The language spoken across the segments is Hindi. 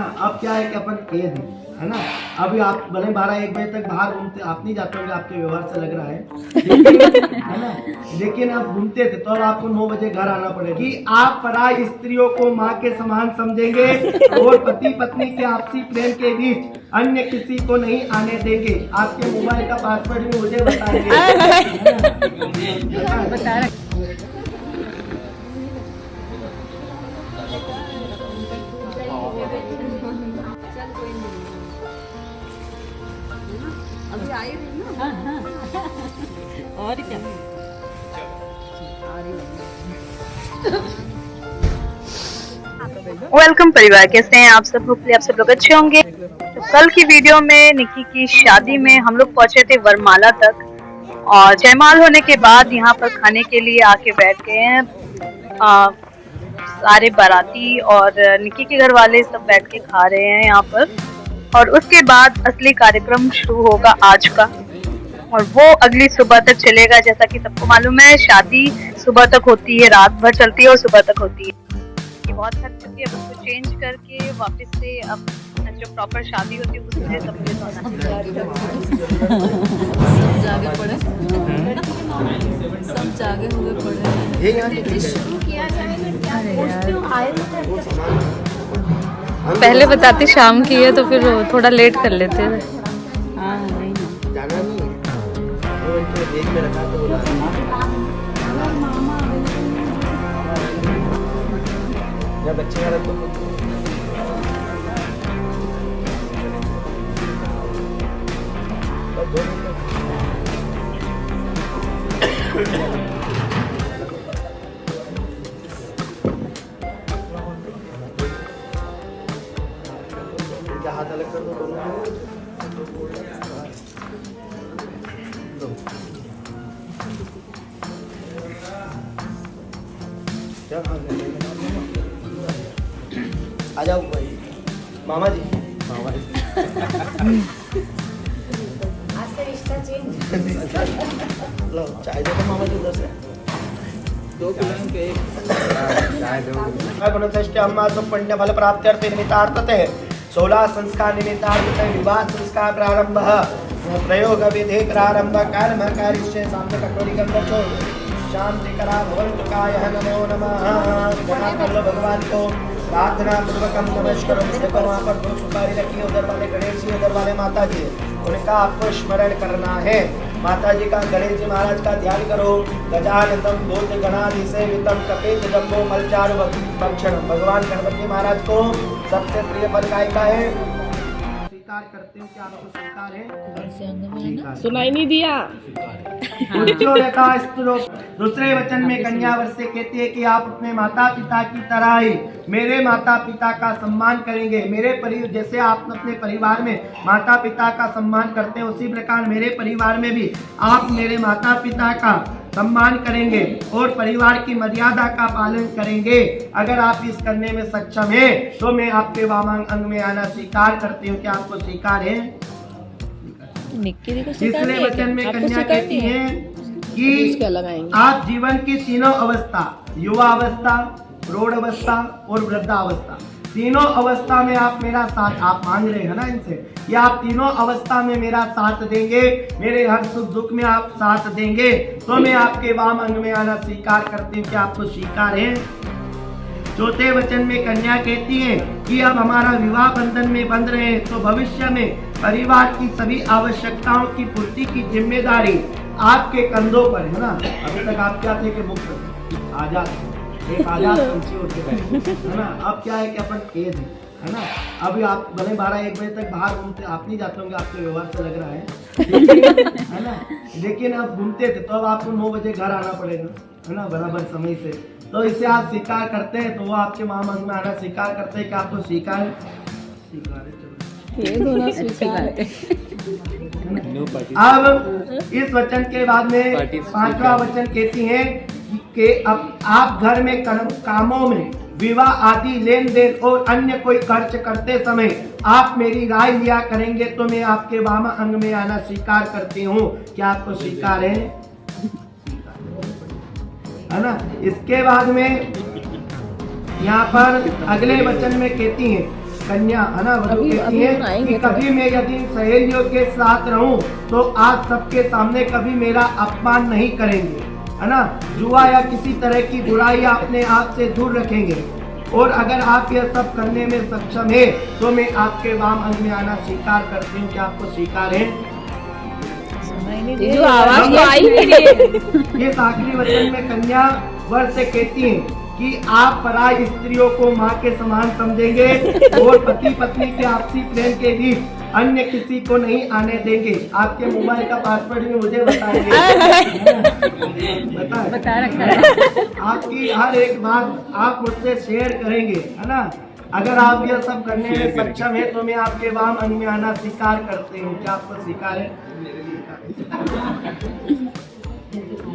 अब क्या है कि अपन कैद है ना। अभी आप भले 12-1 बजे तक बाहर घूमते, आप नहीं जाते होंगे, आपके व्यवहार से लग रहा है है ना। लेकिन आप घूमते थे तो अब आपको 9 बजे घर आना पड़ेगा। कि आप पराई स्त्रियों को माँ के समान समझेंगे और पति पत्नी के आपसी प्रेम के बीच अन्य किसी को नहीं आने देंगे। आपके मोबाइल का पासवर्ड भी मुझे बताएंगे। अभी आई रही ना। हाँ। और क्या वेलकम परिवार, कैसे हैं आप सब? होपफुली आप सब लोग अच्छे होंगे। तो कल की वीडियो में निक्की की शादी में हम लोग पहुंचे थे वरमाला तक, और जयमाल होने के बाद यहाँ पर खाने के लिए आके बैठ गए हैं सारे बाराती और निक्की के घर वाले सब बैठ के खा रहे हैं यहाँ पर। और उसके बाद असली कार्यक्रम शुरू होगा आज का, और वो अगली सुबह तक चलेगा। जैसा कि सबको मालूम है, शादी सुबह तक होती है, रात भर चलती है और सुबह तक होती है। ये बहुत थक चुकी है, अब उसको चेंज करके वापस से अब जो प्रॉपर शादी होती है उसमें सब जागे पड़े, सब जागे हुए पड़े। शुरू किया पहले बताते शाम की है तो फिर थोड़ा लेट कर लेते हैं। हाँ नहीं जाना नहीं है, वो इनको देख में रखा तो बोला जब बच्चे का तो हाथ अलग कर दो दोनों। आ जाओ भाई, मामा जी। आज से रिश्ता चेंज। लो चाय दो मामा जी, उधर से 2 किलो के 1 चाय दो। गुणश्रेष्ठ अम्मा सब पुण्य फल प्राप्त्यर्थे निमित्तार्थते 16 संस्कार निमित्तार्थते विवाह संस्कार प्रारंभ प्रयोग विधि प्रारंभ कर्म कारिष्ये सामने कटोरी के अंदर जो शांति करा भवन्तु कायः नमो नमः। प्रणाम कर लो भगवान को, प्रार्थना पूर्वक नमस्कार। देखो वहाँ पर 2 सुपारी रखी है, उधर वाले गणेश जी, उधर वाले माता जी, उनका आपको स्मरण करना है। माता जी का, गणेश जी महाराज का ध्यान करो। गजाननं भूतगणाधिसेवितं कपित जम्बो मलचारु भक्षणं। भगवान गणपति महाराज को सबसे प्रिय फल काय का है? स्वीकार करते हो क्या आपको स्वीकार है? सुनाई नहीं दिया। दूसरे वचन में कन्या वर से कहती है कि आप अपने माता पिता की तरह ही मेरे माता पिता का सम्मान करेंगे। मेरे परिवार जैसे आप अपने परिवार में माता पिता का सम्मान करते हैं, उसी प्रकार मेरे परिवार में भी आप मेरे माता पिता का सम्मान करेंगे और परिवार की मर्यादा का पालन करेंगे। अगर आप इस करने में सक्षम हैं तो मैं आपके वामांग अंग में आना स्वीकार करती हूँ। क्या आपको स्वीकार है? तीसरे वचन में कन्या कहती है कि आप जीवन की तीनों अवस्था, युवा अवस्था, प्रौढ़ अवस्था और वृद्धावस्था, तीनों अवस्था में आप मेरा साथ, आप मांग रहे हैं ना इनसे कि आप तीनों अवस्था में मेरा साथ देंगे, मेरे हर सुख दुख में आप साथ देंगे, तो मैं आपके वाम अंग में आना स्वीकार करती हूँ। क्या आपको स्वीकार है? चौथे वचन में कन्या कहती है कि अब हमारा विवाह बंधन में बंध रहे हैं, तो भविष्य में परिवार की सभी आवश्यकताओं की पूर्ति की जिम्मेदारी आपके कंधों पर है ना। अभी तक आप क्या थे कि मुक्त आजाद, एक आजाद पंछी होते बैठे है ना। अब क्या है कि अपन कैद है ना। अभी आप भले 12-1 बजे तक बाहर घूमते, आप नहीं जाते होंगे, आपके व्यवहार से लग रहा है है ना। लेकिन आप घूमते थे तो अब आपको 9 बजे घर आना पड़ेगा है ना, बराबर समय से। तो इसे आप स्वीकार करते हैं तो वो आपके मामा में आना स्वीकार करते हैं। कि आपको स्वीकार अब इस वचन के बाद में 5वां वचन कहती है कि अब आप घर में कामों में विवाह आदि लेन देन और अन्य कोई खर्च करते समय आप मेरी राय लिया करेंगे, तो मैं आपके वामा अंग में आना स्वीकार करती हूँ। क्या आपको स्वीकार है? है ना। इसके बाद में यहाँ पर अगले वचन में कहती हैं कन्या है ना वधू कहती है कि कभी मैं यदि सहेलियों के साथ रहूं तो आप सबके सामने कभी मेरा अपमान नहीं करेंगे, है ना। जुआ या किसी तरह की बुराई अपने आप से दूर रखेंगे, और अगर आप यह सब करने में सक्षम है तो मैं आपके वाम अंग में आना स्वीकार करती हूँ। क्या आपको स्वीकार है? जो आवाज तो आई ही नहीं। ये आखिरी वचन में कन्या वर से कहती है कि आप पराई स्त्रियों को माँ के समान समझेंगे और पति पत्नी के आपसी प्रेम के बीच अन्य किसी को नहीं आने देंगे। आपके मोबाइल का पासवर्ड भी मुझे बताएंगे। बता रखा है। आपकी हर एक बात आप मुझसे शेयर करेंगे, है ना। अगर आप यह सब करने में सक्षम है तो मैं आपके वाम अंग में आना स्वीकार करती हूँ। क्या आपको स्वीकार है?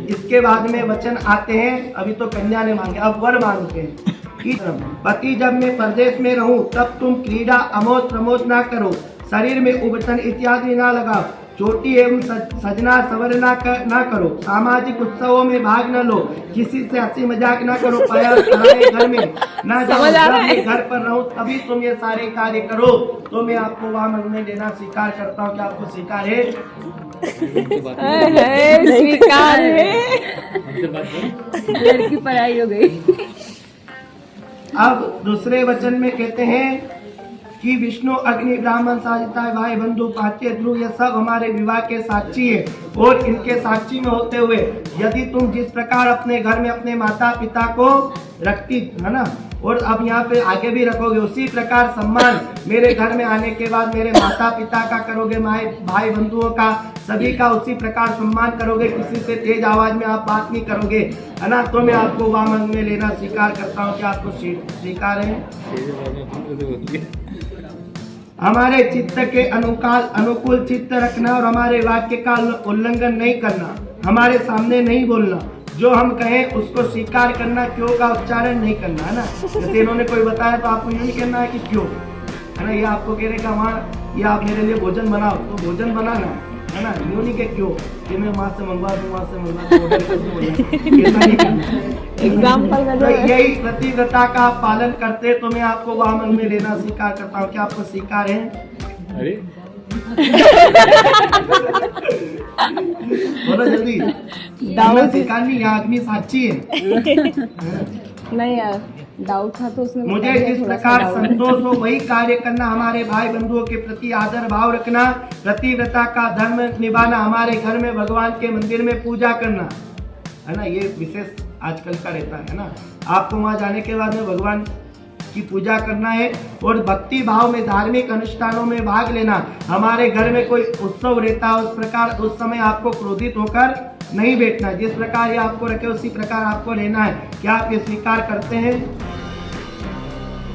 इसके बाद में वचन आते हैं, अभी तो कन्या ने मांगे, अब वर मांगते हैं कि पति जब मैं परदेश में रहूं तब तुम क्रीड़ा अमोद प्रमोद ना करो, शरीर में उबटन इत्यादि ना लगाओ, चोटी एवं सजना सवरना ना करो, सामाजिक उत्सवों में भाग न लो, किसी से हंसी मजाक ना करो, घर में ना जाओ, घर पर रहो तभी तुम ये सारे कार्य करो तो मैं आपको वाम अंग में लेना स्वीकार करता हूँ। क्या आपको स्वीकार है? स्वीकार है। लड़की पढ़ाई हो गई। अब दूसरे वचन में कहते हैं कि विष्णु अग्नि ब्राह्मण साजिता भाई बंधु पाच्य ध्रुव ये सब हमारे विवाह के साक्षी है, और इनके साक्षी में होते हुए यदि तुम जिस प्रकार अपने घर में अपने माता पिता को रखती है ना, और अब यहाँ पे आगे भी रखोगे, उसी प्रकार सम्मान मेरे घर में आने के बाद मेरे माता पिता का करोगे, भाई बंधुओं का सभी का उसी प्रकार सम्मान करोगे, किसी से तेज आवाज में आप बात नहीं करोगे, है ना। तो मैं आपको वाम अंग में लेना स्वीकार करता हूँ। क्या आपको स्वीकार है? हमारे चित्त के अनुकूल चित्त रखना और हमारे वाक्य का उल्लंघन नहीं करना, हमारे सामने नहीं बोलना, जो हम कहें उसको स्वीकार करना, क्यों का उच्चारण नहीं करना, है ना। जैसे इन्होंने कोई बताया तो आपको ये नहीं कहना है कि क्यों, है ना। ये आपको कहने का वहाँ ये आप मेरे लिए भोजन बनाओ तो भोजन बनाना, है ना। यूँ नहीं के क्यों कि मैं वहाँ से मंगवा दूँ, वहाँ से मंगवा दूँ। एग्जाम्पल में यही प्रतिव्रता का पालन करते तो मैं आपको वाम अंग में लेना स्वीकार करता हूँ। क्या आपको स्वीकार है? अरे बोलो जल्दी। दाऊद स्वीकार नहीं, यहाँ आदमी साक्षी है। नहीं यार, डाउट था तो उसने मुझे जिस प्रकार संतोष हो वही कार्य करना, हमारे भाई बंधुओं के प्रति आदर भाव रखना, प्रतिव्रता का धर्म निभाना, हमारे घर में भगवान के मंदिर में पूजा करना, है ना। ये विशेष आजकल का रहता है ना। आपको वहाँ जाने के बाद में भगवान की पूजा करना है, और भक्ति भाव में धार्मिक अनुष्ठानों में भाग लेना। हमारे घर में कोई उत्सव रहता है उस प्रकार उस समय आपको क्रोधित होकर नहीं बैठना, जिस प्रकार ये आपको रखे उसी प्रकार आपको रहना है। क्या आप ये स्वीकार करते हैं?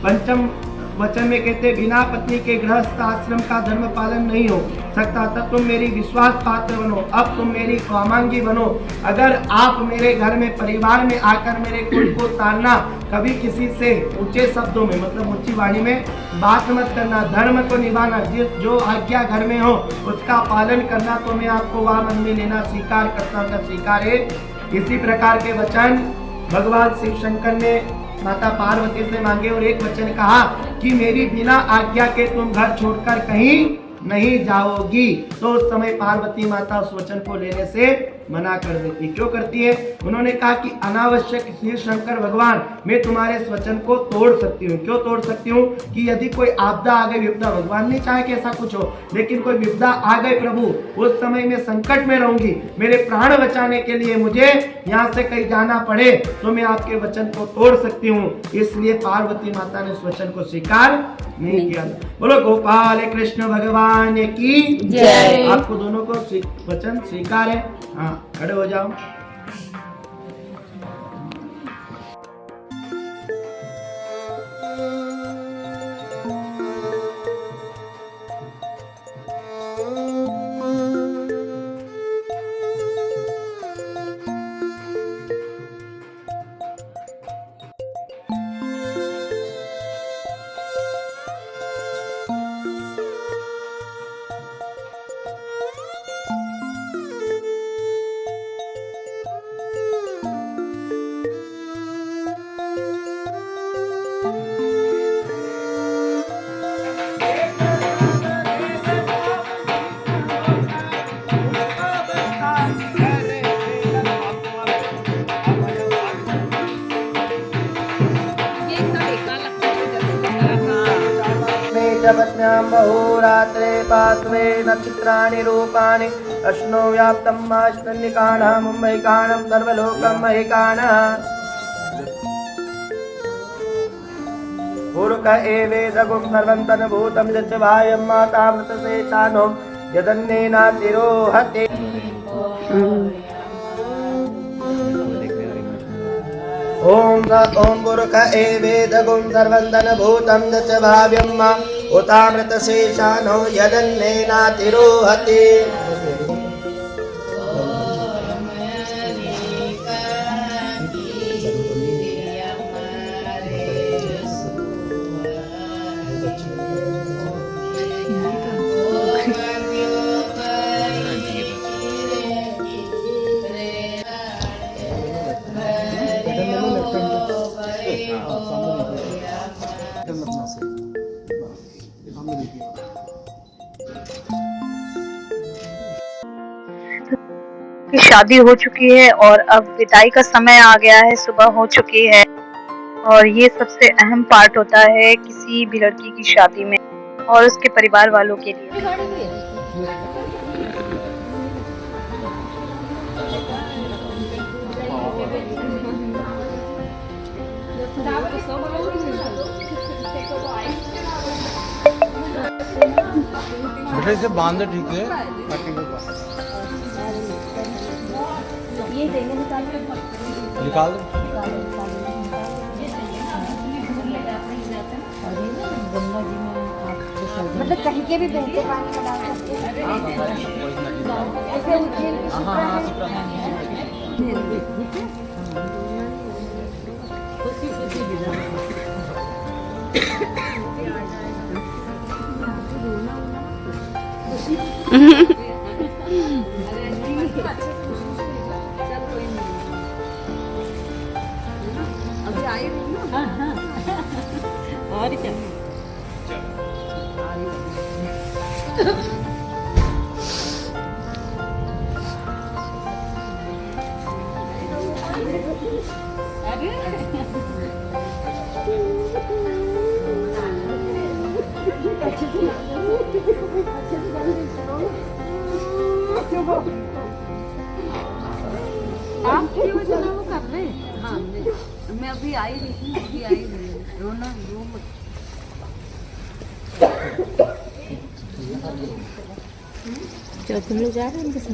पंचम वचन में कहते बिना पत्नी के गृहस्थ आश्रम का धर्म पालन नहीं हो सकता, तब तुम मेरी विश्वास पात्र बनो, अब तुम मेरी कामांगी बनो। अगर आप मेरे घर में परिवार में आकर मेरे कुल को तारना, कभी किसी से ऊंचे शब्दों में मतलब ऊंची वाणी में बात मत करना, धर्म को निभाना, जो आज्ञा घर में हो उसका पालन करना, तो मैं आपको वाम अंग में लेना स्वीकार करता हूँ। स्वीकार है। इसी प्रकार के वचन भगवान शिव शंकर ने माता पार्वती से मांगे, और एक वचन कहा कि मेरी बिना आज्ञा के तुम घर छोड़कर कहीं नहीं जाओगी। तो उस समय पार्वती माता उस वचन को लेने से मना कर देती। क्यों करती है? उन्होंने कहा कि अनावश्यक शिव शंकर भगवान मैं तुम्हारे इस वचन को तोड़ सकती हूँ। क्यों तोड़ सकती हूँ? कि यदि कोई आपदा आ गई, विपदा, भगवान नहीं चाहे कि ऐसा कुछ हो, लेकिन कोई विपदा आ गई प्रभु, उस समय मैं संकट में रहूंगी, मेरे प्राण बचाने के लिए मुझे यहाँ से कहीं जाना पड़े तो मैं आपके वचन को तोड़ सकती हूँ। इसलिए पार्वती माता ने उस वचन को स्वीकार नहीं किया। बोलो गोपाल कृष्ण भगवान की जय। आपको दोनों को वचन स्वीकार है? हाँ, खड़े हो जाओ। पत्न्यां बहुरात्रे पार्श्वे नक्षत्राणि रूपाणि अश्नो व्याप्तं माश्निकाणः मुम्बैकाणं सर्वलोकं महिकाणः पुरुष एवेदगुं सर्वं तनुभूतं यज्वायं मातामृतशेषानो यदन्नेनातिरोहते। ओम पुरुष एवेदगुं सर्वं तनुभूतं यज्वायं मातामृतशेषानो यदन्नेनातिरोहते। की शादी हो चुकी है और अब विदाई का समय आ गया है, सुबह हो चुकी है और ये सबसे अहम पार्ट होता है किसी भी लड़की की शादी में और उसके परिवार वालों के लिए। बेटा इसे बांध दे ठीक है। ये देंगे निकाल दे। गंगा जी में आप मतलब कहीं के भी बहते पानी में डाल सकते हैं। ऐसे उज्जैन की अभी आई हूँ ना। हाँ हाँ और क्या आप क्यों वो कर रहे हैं? हाँ मैं अभी आई नहीं थी, अभी आई नहीं रोना रो मत। चलो तुम लोग जा रहे हैं उनके साथ?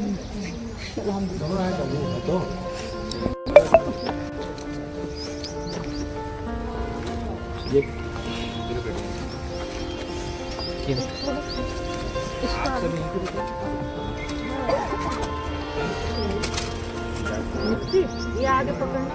ये आगे पकड़ना।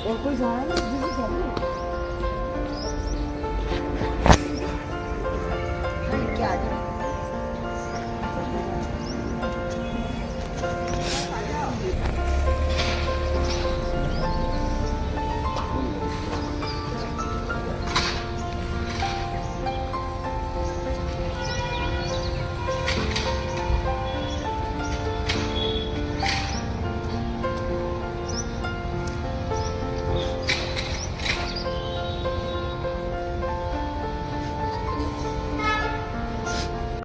और कोई जा रहा है?